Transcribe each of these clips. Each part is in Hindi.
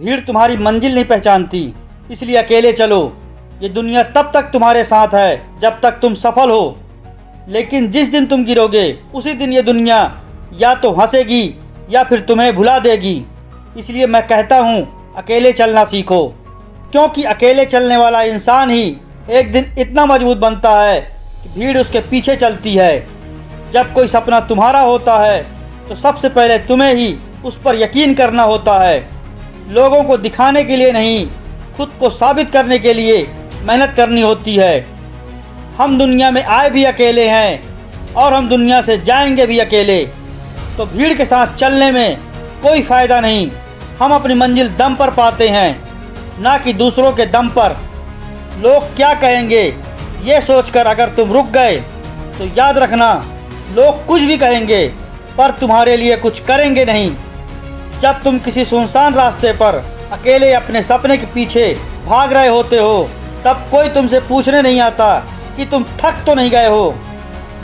भीड़ तुम्हारी मंजिल नहीं पहचानती, इसलिए अकेले चलो। ये दुनिया तब तक तुम्हारे साथ है जब तक तुम सफल हो, लेकिन जिस दिन तुम गिरोगे उसी दिन ये दुनिया या तो हंसेगी या फिर तुम्हें भुला देगी। इसलिए मैं कहता हूँ अकेले चलना सीखो, क्योंकि अकेले चलने वाला इंसान ही एक दिन इतना मजबूत बनता है कि भीड़ उसके पीछे चलती है। जब कोई सपना तुम्हारा होता है तो सबसे पहले तुम्हें ही उस पर यकीन करना होता है। लोगों को दिखाने के लिए नहीं, खुद को साबित करने के लिए मेहनत करनी होती है। हम दुनिया में आए भी अकेले हैं और हम दुनिया से जाएंगे भी अकेले, तो भीड़ के साथ चलने में कोई फ़ायदा नहीं। हम अपनी मंजिल दम पर पाते हैं, ना कि दूसरों के दम पर। लोग क्या कहेंगे ये सोचकर अगर तुम रुक गए तो याद रखना, लोग कुछ भी कहेंगे पर तुम्हारे लिए कुछ करेंगे नहीं। जब तुम किसी सुनसान रास्ते पर अकेले अपने सपने के पीछे भाग रहे होते हो, तब कोई तुमसे पूछने नहीं आता कि तुम थक तो नहीं गए हो।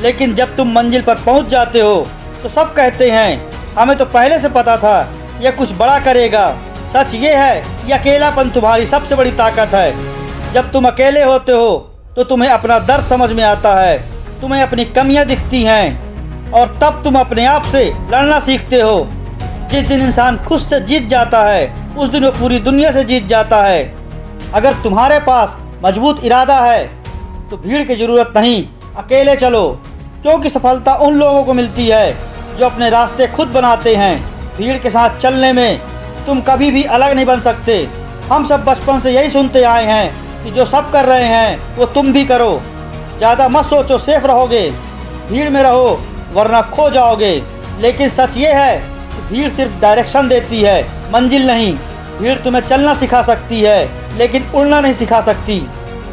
लेकिन जब तुम मंजिल पर पहुंच जाते हो तो सब कहते हैं हमें तो पहले से पता था यह कुछ बड़ा करेगा। सच ये है कि अकेलापन तुम्हारी सबसे बड़ी ताकत है। जब तुम अकेले होते हो तो तुम्हें अपना दर्द समझ में आता है, तुम्हें अपनी कमियां दिखती हैं और तब तुम अपने आप से लड़ना सीखते हो। जिस दिन इंसान खुद से जीत जाता है उस दिन वो पूरी दुनिया से जीत जाता है। अगर तुम्हारे पास मजबूत इरादा है तो भीड़ की ज़रूरत नहीं, अकेले चलो, क्योंकि सफलता उन लोगों को मिलती है जो अपने रास्ते खुद बनाते हैं। भीड़ के साथ चलने में तुम कभी भी अलग नहीं बन सकते। हम सब बचपन से यही सुनते आए हैं कि जो सब कर रहे हैं वो तुम भी करो। ज़्यादा मत सोचो, सेफ रहोगे, भीड़ में रहो वरना खो जाओगे। लेकिन सच ये है कि भीड़ सिर्फ डायरेक्शन देती है, मंजिल नहीं। भीड़ तुम्हें चलना सिखा सकती है लेकिन उड़ना नहीं सिखा सकती।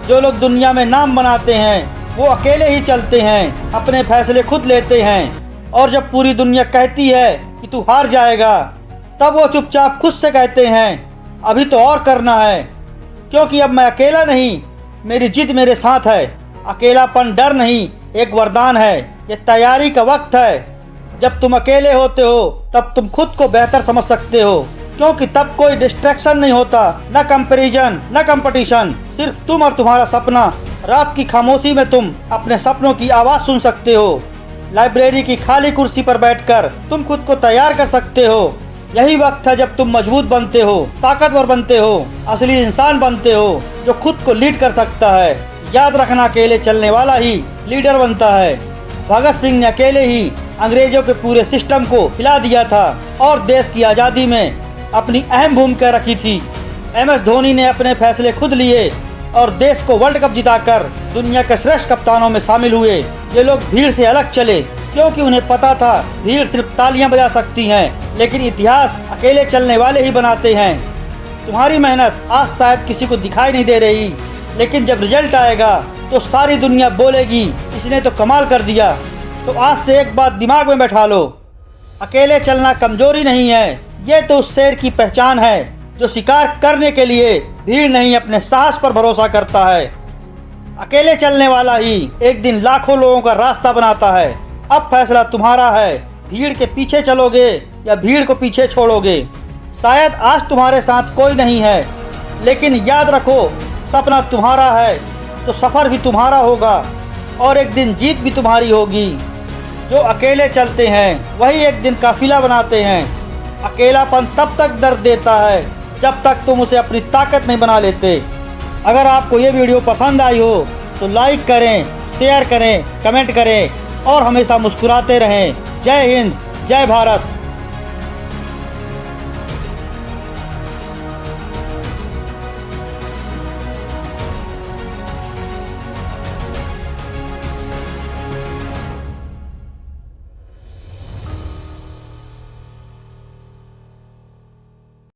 जो लोग दुनिया में नाम बनाते हैं वो अकेले ही चलते हैं, अपने फैसले खुद लेते हैं। और जब पूरी दुनिया कहती है कि तू हार जाएगा, तब वो चुपचाप खुद से कहते हैं अभी तो और करना है, क्योंकि अब मैं अकेला नहीं, मेरी जिद मेरे साथ है। अकेलापन डर नहीं, एक वरदान है। ये तैयारी का वक्त है। जब तुम अकेले होते हो तब तुम खुद को बेहतर समझ सकते हो, क्योंकि तब कोई डिस्ट्रैक्शन नहीं होता, न कंपैरिजन न कंपटीशन, सिर्फ तुम और तुम्हारा सपना। रात की खामोशी में तुम अपने सपनों की आवाज़ सुन सकते हो। लाइब्रेरी की खाली कुर्सी पर बैठकर तुम खुद को तैयार कर सकते हो। यही वक्त है जब तुम मजबूत बनते हो, ताकतवर बनते हो, असली इंसान बनते हो जो खुद को लीड कर सकता है। याद रखना, अकेले चलने वाला ही लीडर बनता है। भगत सिंह ने अकेले ही अंग्रेजों के पूरे सिस्टम को हिला दिया था और देश की आज़ादी में अपनी अहम भूमिका रखी थी। MS धोनी ने अपने फैसले खुद लिए और देश को वर्ल्ड कप जिताकर दुनिया के श्रेष्ठ कप्तानों में शामिल हुए। ये लोग भीड़ से अलग चले, क्योंकि उन्हें पता था भीड़ सिर्फ तालियां बजा सकती हैं, लेकिन इतिहास अकेले चलने वाले ही बनाते हैं। तुम्हारी मेहनत आज शायद किसी को दिखाई नहीं दे रही, लेकिन जब रिजल्ट आएगा तो सारी दुनिया बोलेगी इसने तो कमाल कर दिया। तो आज से एक बात दिमाग में बैठा लो, अकेले चलना कमजोरी नहीं है, ये तो उस शेर की पहचान है जो शिकार करने के लिए भीड़ नहीं अपने साहस पर भरोसा करता है। अकेले चलने वाला ही एक दिन लाखों लोगों का रास्ता बनाता है। अब फैसला तुम्हारा है, भीड़ के पीछे चलोगे या भीड़ को पीछे छोड़ोगे। शायद आज तुम्हारे साथ कोई नहीं है, लेकिन याद रखो सपना तुम्हारा है तो सफ़र भी तुम्हारा होगा और एक दिन जीत भी तुम्हारी होगी। जो अकेले चलते हैं वही एक दिन काफिला बनाते हैं। अकेलापन तब तक दर्द देता है जब तक तुम उसे अपनी ताकत नहीं बना लेते। अगर आपको ये वीडियो पसंद आई हो तो लाइक करें, शेयर करें, कमेंट करें और हमेशा मुस्कुराते रहें। जय हिंद, जय भारत।